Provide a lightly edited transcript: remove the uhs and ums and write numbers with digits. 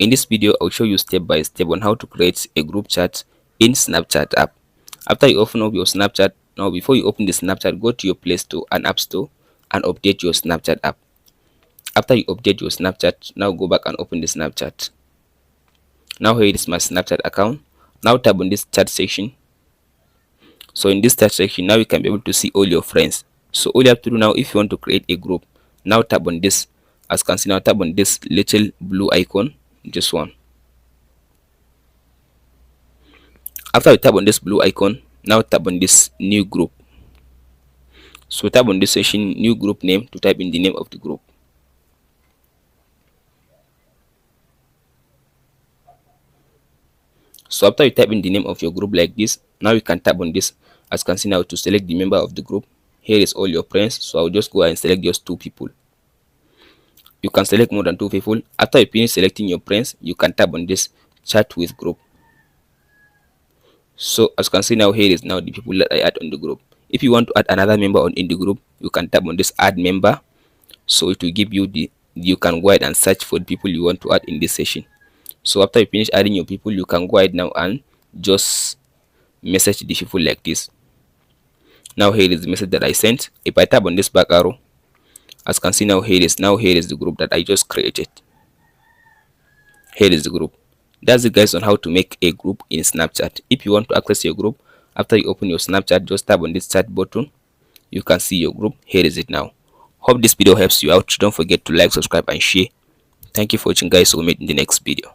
In this video, I'll show you step by step on how to create a group chat in Snapchat app. After you open up your Snapchat, now before you open the Snapchat, go to your Play Store and App Store and update your Snapchat app. After you update your Snapchat, now go back and open the Snapchat. Now here is my Snapchat account. Now tap on this chat section. So in this chat section, now you can be able to see all your friends. So all you have to do now, if you want to create a group, now tap on this. As you can see, now tap on this little blue icon, just one. After you tap on this blue icon, now tap on this new group. So tap on this section, new group name, to type in the name of the group. So after you type in the name of your group like this, now you can tap on this. As you can see now, to select the member of the group, here is all your friends. So I'll just go ahead and select just 2 people. You can select more than 2 people. After you finish selecting your friends, you can tap on this chat with group. So as you can see now, here is now the people that I add on the group. If you want to add another member in the group, you can tap on this add member. So it will give you you can go ahead and search for the people you want to add in this session. So after you finish adding your people, you can go ahead now and just message the people like this. Now here is the message that I sent. If I tap on this back arrow, as you can see now, here is the group that I just created. Here is the group. That's it guys on how to make a group in Snapchat. If you want to access your group, after you open your Snapchat, just tap on this chat button. You can see your group. Here is it now. Hope this video helps you out. Don't forget to like, subscribe and share. Thank you for watching guys. We'll meet in the next video.